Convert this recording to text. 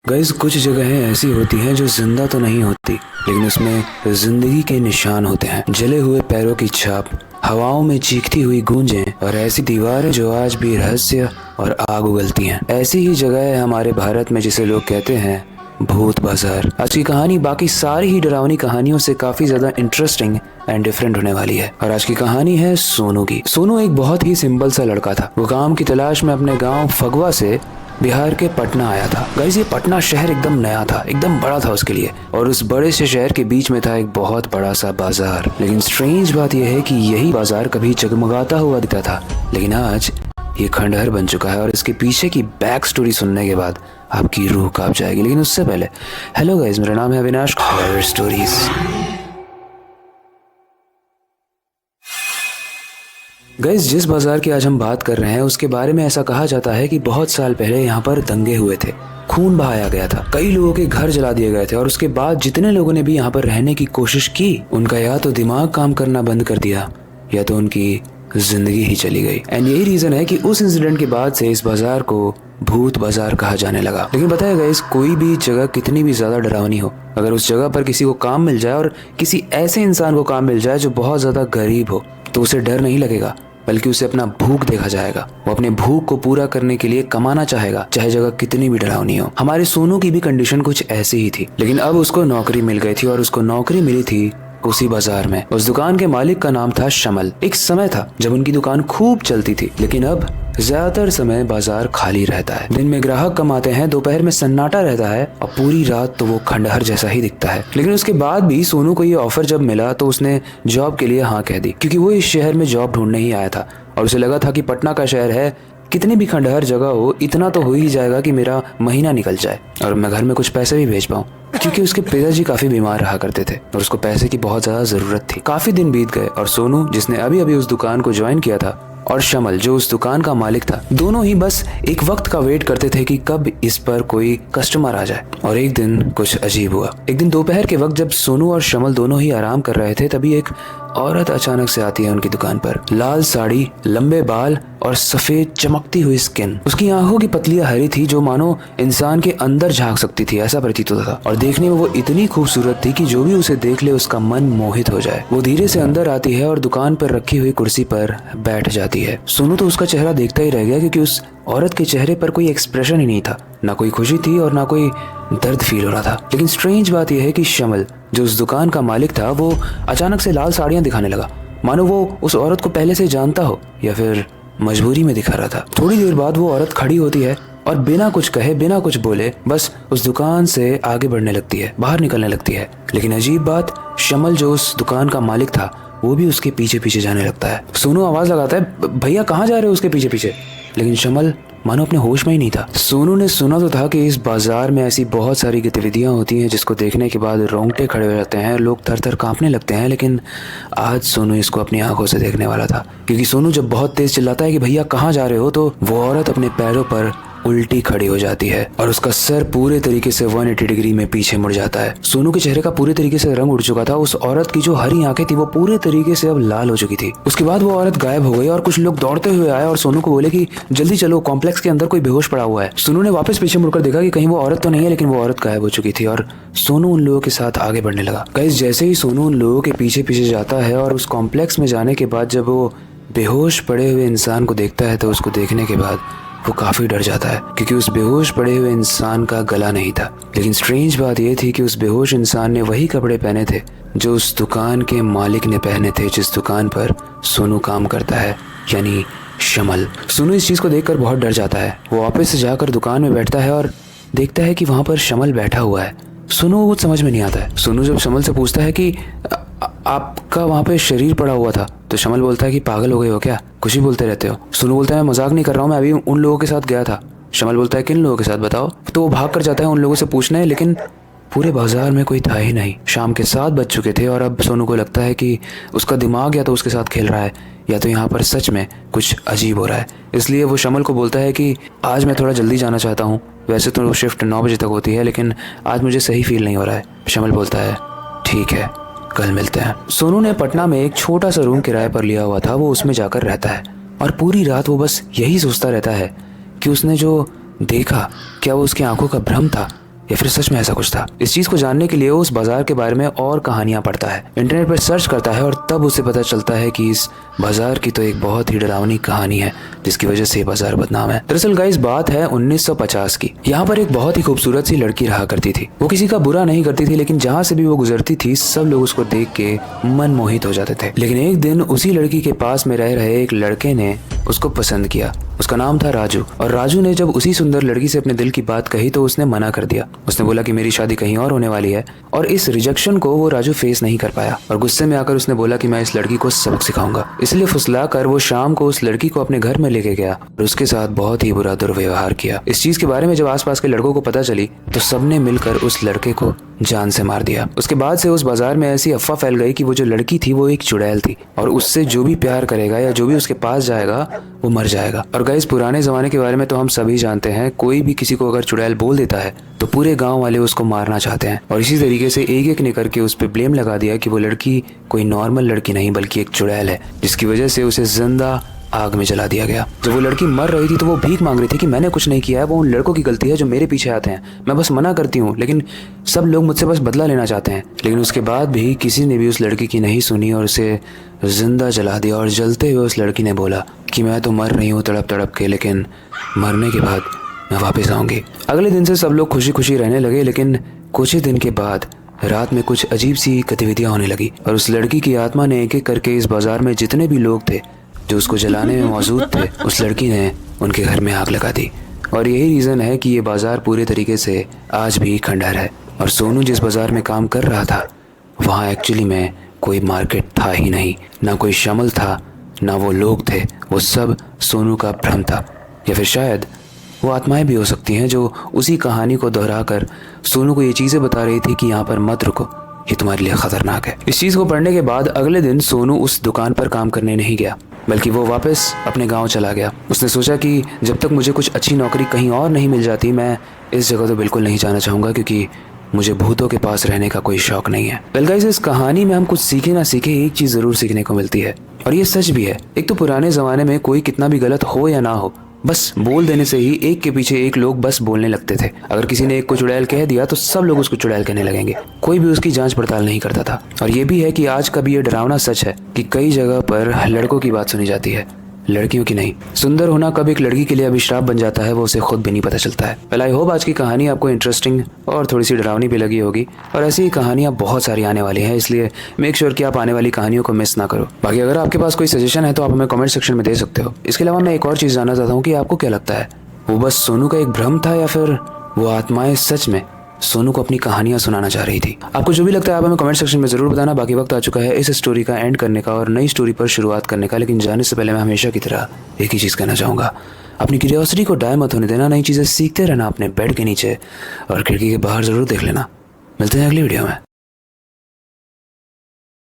Guys, कुछ जगहें ऐसी होती हैं जो जिंदा तो नहीं होती, लेकिन उसमें जिंदगी के निशान होते हैं। जले हुए पैरों की छाप, हवाओं में चीखती हुई गूंजें और ऐसी दीवारें जो आज भी रहस्य और आग उगलती हैं। ऐसी ही जगह है हमारे भारत में जिसे लोग कहते हैं भूत बाजार। आज की कहानी बाकी सारी ही डरावनी कहानियों से काफी ज्यादा इंटरेस्टिंग एंड डिफरेंट होने वाली है। और आज की कहानी है सोनू की। सोनू एक बहुत ही सिंपल सा लड़का था। वो काम की तलाश में अपने गांव फगवा से बिहार के पटना आया था। गाइस, ये पटना शहर एकदम नया था, एकदम बड़ा था उसके लिए, और उस बड़े से शहर के बीच में था एक बहुत बड़ा सा बाजार। लेकिन स्ट्रेंज बात यह है कि यही बाजार कभी जगमगाता हुआ दिखता था, लेकिन आज ये खंडहर बन चुका है। और इसके पीछे की बैक स्टोरी सुनने के बाद आपकी रूह कांप जाएगी। लेकिन उससे पहले, हेलो गाइस, मेरा नाम है अविनाश, हॉरर स्टोरीज। गाइस, जिस बाजार की आज हम बात कर रहे हैं उसके बारे में ऐसा कहा जाता है कि बहुत साल पहले यहाँ पर दंगे हुए थे, खून बहाया गया था, कई लोगों के घर जला दिए गए थे, और उसके बाद जितने लोगों ने भी यहाँ पर रहने की कोशिश की, उनका या तो दिमाग काम करना बंद कर दिया या तो उनकी जिंदगी ही चली गई। एंड यही रीजन है कि उस इंसिडेंट के बाद से इस बाजार को भूत बाजार कहा जाने लगा। लेकिन पता है गाइस, कोई भी जगह कितनी भी ज्यादा डरावनी हो, अगर उस जगह पर किसी को काम मिल जाए और किसी ऐसे इंसान को काम मिल जाए जो बहुत ज्यादा गरीब हो, तो उसे डर नहीं लगेगा, बल्कि उसे अपना भूख देखा जाएगा। वो अपने भूख को पूरा करने के लिए कमाना चाहेगा, चाहे जगह कितनी भी डरावनी हो। हमारे सोनू की भी कंडीशन कुछ ऐसी ही थी, लेकिन अब उसको नौकरी मिल गई थी, और उसको नौकरी मिली थी उसी बाजार में। उस दुकान के मालिक का नाम था शमल। एक समय था जब उनकी दुकान खूब चलती थी, लेकिन अब ज्यादातर समय बाजार खाली रहता है। दिन में ग्राहक कम आते हैं, दोपहर में सन्नाटा रहता है, और पूरी रात तो वो खंडहर जैसा ही दिखता है। लेकिन उसके बाद भी सोनू को ये ऑफर जब मिला तो उसने जॉब के लिए हाँ कह दी, क्योंकि वो इस शहर में जॉब ढूंढने ही आया था, और उसे लगा था कि पटना का शहर है, कितनी भी खंडहर जगह हो, इतना तो हो ही जाएगा कि मेरा महीना निकल जाए और मैं घर में कुछ पैसे भी भेज पाऊँ, क्योंकि उसके पिताजी काफी बीमार रहा करते थे और उसको पैसे की बहुत ज्यादा जरूरत थी। काफी दिन बीत गए और सोनू, जिसने अभी अभी उस दुकान को ज्वाइन किया था, और शमल, जो उस दुकान का मालिक था, दोनों ही बस एक वक्त का वेट करते थे कि कब इस पर कोई कस्टमर आ जाए। और एक दिन कुछ अजीब हुआ। एक दिन दोपहर के वक्त जब सोनू और शमल दोनों ही आराम कर रहे थे, तभी एक औरत अचानक से आती है उनकी दुकान पर। लाल साड़ी, लंबे बाल और सफेद चमकती हुई स्किन। उसकी आंखों की पतलियां हरी थी, जो मानो इंसान के अंदर झांक सकती थी, ऐसा प्रतीत होता था। और देखने में वो इतनी खूबसूरत थी कि जो भी उसे देख ले उसका मन मोहित हो जाए। वो धीरे से अंदर आती है और दुकान पर रखी हुई कुर्सी पर बैठ जाती है। सोनू तो उसका चेहरा देखता ही रह गया, क्योंकि उस औरत के चेहरे पर कोई एक्सप्रेशन ही नहीं था, ना कोई खुशी थी और ना कोई दर्द फील हो रहा था। लेकिन स्ट्रेंज बात यह है कि शमल, जो उस दुकान का मालिक था, वो अचानक से लाल साड़ियां दिखाने लगा, मानो वो उस औरत को पहले से जानता हो या फिर मजबूरी में दिखा रहा था। थोड़ी देर बाद वो औरत खड़ी होती है और बिना कुछ कहे, बिना कुछ बोले, बस उस दुकान से आगे बढ़ने लगती है, बाहर निकलने लगती है। लेकिन अजीब बात, शमल, जो उस दुकान का मालिक था, वो भी उसके पीछे पीछे जाने लगता है। सोनू आवाज लगाता है, भैया कहाँ जा रहे हो उसके पीछे पीछे? लेकिन शमल मानो अपने होश में ही नहीं था। सोनू ने सुना तो था कि इस बाजार में ऐसी बहुत सारी गतिविधियां होती हैं जिसको देखने के बाद रोंगटे खड़े हो जाते हैं, लोग थर थर कांपने लगते हैं। लेकिन आज सोनू इसको अपनी आंखों से देखने वाला था, क्योंकि सोनू जब बहुत तेज चिल्लाता है कि भैया कहाँ जा रहे हो, तो वो औरत अपने पैरों पर उल्टी खड़ी हो जाती है और उसका सर पूरे तरीके से 180 डिग्री में पीछे मुड़ जाता है। सोनू के चेहरे का पूरे तरीके से रंग उड़ चुका था। उस औरत की जो हरी आंखें थी वो पूरे तरीके से अब लाल हो चुकी थी। उसके बाद वो औरत गायब हो गई और कुछ लोग दौड़ते हुए आए और सोनू को बोले कि जल्दी चलो, कॉम्प्लेक्स के अंदर कोई बेहोश पड़ा हुआ है। सोनू ने वापस पीछे मुड़कर देखा कि कहीं वो औरत तो नहीं है, लेकिन वो औरत गायब हो चुकी थी और सोनू उन लोगों के साथ आगे बढ़ने लगा। गाइस, जैसे ही सोनू उन लोगों के पीछे पीछे जाता है और उस कॉम्प्लेक्स में जाने के बाद जब वो बेहोश पड़े हुए इंसान को देखता है, तो उसको देखने के बाद वो काफी डर जाता है, क्योंकि उस बेहोश पड़े हुए इंसान का गला नहीं था। लेकिन स्ट्रेंज बात यह थी कि उस बेहोश इंसान ने वही कपड़े पहने थे जो उस दुकान के मालिक ने पहने थे, जिस दुकान पर सोनू काम करता है, यानी शमल। सोनू इस चीज को देखकर बहुत डर जाता है। वो वापस से जाकर दुकान में बैठता है और देखता है कि वहां पर शमल बैठा हुआ है। सोनू को कुछ समझ में नहीं आता है। सोनू जब शमल से पूछता है कि आपका वहाँ पे शरीर पड़ा हुआ था, तो शमल बोलता है कि पागल हो गए हो क्या, कुछ ही बोलते रहते हो। सोनू बोलता है, मैं मजाक नहीं कर रहा हूँ, मैं अभी उन लोगों के साथ गया था। शमल बोलता है, किन लोगों के साथ बताओ। तो वो भाग कर जाता है उन लोगों से पूछने, लेकिन पूरे बाजार में कोई था ही नहीं। शाम के 7 बज चुके थे और अब सोनू को लगता है कि उसका दिमाग या तो उसके साथ खेल रहा है या तो यहाँ पर सच में कुछ अजीब हो रहा है। इसलिए वो शमल को बोलता है कि आज मैं थोड़ा जल्दी जाना चाहता हूँ, वैसे तो शिफ्ट 9 बजे तक होती है, लेकिन आज मुझे सही फील नहीं हो रहा है। शमल बोलता है, ठीक है, कल मिलते हैं। सोनू ने पटना में एक छोटा सा रूम किराए पर लिया हुआ था। वो उसमें जाकर रहता है और पूरी रात वो बस यही सोचता रहता है कि उसने जो देखा, क्या वो उसकी आंखों का भ्रम था या फिर सच में ऐसा कुछ था। इस चीज को जानने के लिए वो उस बाजार के बारे में और कहानियां पढ़ता है, इंटरनेट पर सर्च करता है और तब उसे पता चलता है कि इस बाजार की तो एक बहुत ही डरावनी कहानी है जिसकी वजह से ये बाजार बदनाम है। दरअसल गाइस बात है 1950 की। यहाँ पर एक बहुत ही खूबसूरत सी लड़की रहा करती थी। वो किसी का बुरा नहीं करती थी, लेकिन जहाँ से भी वो गुजरती थी सब लोग उसको देख के मन मोहित हो जाते थे। लेकिन एक दिन उसी लड़की के पास में रह रहे एक लड़के ने उसको पसंद किया। उसका नाम था राजू। और राजू ने जब उसी सुंदर लड़की से अपने दिल की बात कही तो उसने मना कर दिया। उसने बोला कि मेरी शादी कहीं और होने वाली है। और इस रिजेक्शन को वो राजू फेस नहीं कर पाया और गुस्से में आकर उसने बोला कि मैं इस लड़की को सबक सिखाऊंगा। इसलिए फुसला कर वो शाम को उस लड़की को अपने घर में लेके गया और उसके साथ बहुत ही बुरा दुर्व्यवहार किया। इस चीज के बारे में जब आसपास के लड़कों को पता चली तो सबने मिलकर उस लड़के को जान से मार दिया। उसके बाद से उस बाजार में ऐसी अफवाह फैल गई कि वो जो लड़की थी वो एक चुड़ैल थी और उससे जो भी प्यार करेगा या जो भी उसके पास जाएगा वो मर जाएगा। और गाइस पुराने जमाने के बारे में तो हम सभी जानते हैं, कोई भी किसी को अगर चुड़ैल बोल देता है तो पूरे गांव वाले उसको मारना चाहते हैं। और इसी तरीके से एक एक ने करके उस पर ब्लेम लगा दिया कि वो लड़की कोई नॉर्मल लड़की नहीं बल्कि एक चुड़ैल है, जिसकी वजह से उसे जिंदा आग में जला दिया गया। जब वो लड़की मर रही थी तो वो भीख मांग रही थी कि मैंने कुछ नहीं किया है, वो उन लड़कों की गलती है जो मेरे पीछे आते हैं, मैं बस मना करती हूँ, लेकिन सब लोग मुझसे बस बदला लेना चाहते हैं। लेकिन उसके बाद भी किसी ने भी उस लड़की की नहीं सुनी और उसे जिंदा जला दिया। और जलते हुए उस लड़की ने बोला कि मैं तो मर रही हूँ तड़प तड़प के, लेकिन मरने के बाद मैं वापस आऊँगी। अगले दिन से सब लोग खुशी खुशी रहने लगे, लेकिन कुछ ही दिन के बाद रात में कुछ अजीब सी गतिविधियाँ होने लगी और उस लड़की की आत्मा ने एक एक करके इस बाजार में जितने भी लोग थे जो उसको जलाने में मौजूद थे, उस लड़की ने उनके घर में आग लगा दी। और यही रीज़न है कि ये बाज़ार पूरे तरीके से आज भी खंडहर है। और सोनू जिस बाज़ार में काम कर रहा था वहाँ एक्चुअली में कोई मार्केट था ही नहीं, ना कोई शमल था, ना वो लोग थे। वो सब सोनू का भ्रम था, या फिर शायद वो आत्माएं भी हो सकती हैं जो उसी कहानी को दोहरा कर सोनू को ये चीज़ें बता रही थी कि यहाँ पर मत रुको, ये तुम्हारे लिए खतरनाक है। इस चीज़ को पढ़ने के बाद अगले दिन सोनू उस दुकान पर काम करने नहीं गया, बल्कि वो वापस अपने गांव चला गया। उसने सोचा कि जब तक मुझे कुछ अच्छी नौकरी कहीं और नहीं मिल जाती मैं इस जगह तो बिल्कुल नहीं जाना चाहूँगा, क्योंकि मुझे भूतों के पास रहने का कोई शौक नहीं है। वेल गाइस, इस कहानी में हम कुछ सीखे ना सीखे एक चीज़ ज़रूर सीखने को मिलती है, और ये सच भी है। एक तो पुराने ज़माने में कोई कितना भी गलत हो या ना हो, बस बोल देने से ही एक के पीछे एक लोग बस बोलने लगते थे। अगर किसी ने एक को चुड़ैल कह दिया तो सब लोग उसको चुड़ैल कहने लगेंगे, कोई भी उसकी जांच पड़ताल नहीं करता था। और ये भी है कि आज का भी ये डरावना सच है कि कई जगह पर लड़कों की बात सुनी जाती है, लड़कियों की नहीं। सुंदर होना कब एक लड़की के लिए अभिशाप बन जाता है वो उसे खुद भी नहीं पता चलता है। वेल आई होप आज की कहानी आपको इंटरेस्टिंग और थोड़ी सी डरावनी भी लगी होगी, और ऐसी ही कहानियां बहुत सारी आने वाली हैं, इसलिए मेक श्योर कि आप आने वाली कहानियों को मिस ना करो। बाकी अगर आपके पास कोई सजेशन है तो आप हमें कमेंट सेक्शन में दे सकते हो। इसके अलावा मैं एक और चीज़ जानना चाहता हूँ कि आपको क्या लगता है, वो बस सोनू का एक भ्रम था या फिर वो आत्माएं सच में सोनू को अपनी कहानियां सुनाना चाह रही थी? आपको जो भी लगता है आप हमें कमेंट सेक्शन में जरूर बताना। बाकी वक्त आ चुका है इस स्टोरी का एंड करने का और नई स्टोरी पर शुरुआत करने का, लेकिन जाने से पहले मैं हमेशा की तरह एक ही चीज़ कहना चाहूँगा, अपनी क्यूरियोसिटी को डाय मत होने देना, नई चीज़ें सीखते रहना अपने बेड के नीचे और खिड़की के बाहर ज़रूर देख लेना। मिलते हैं अगली वीडियो में।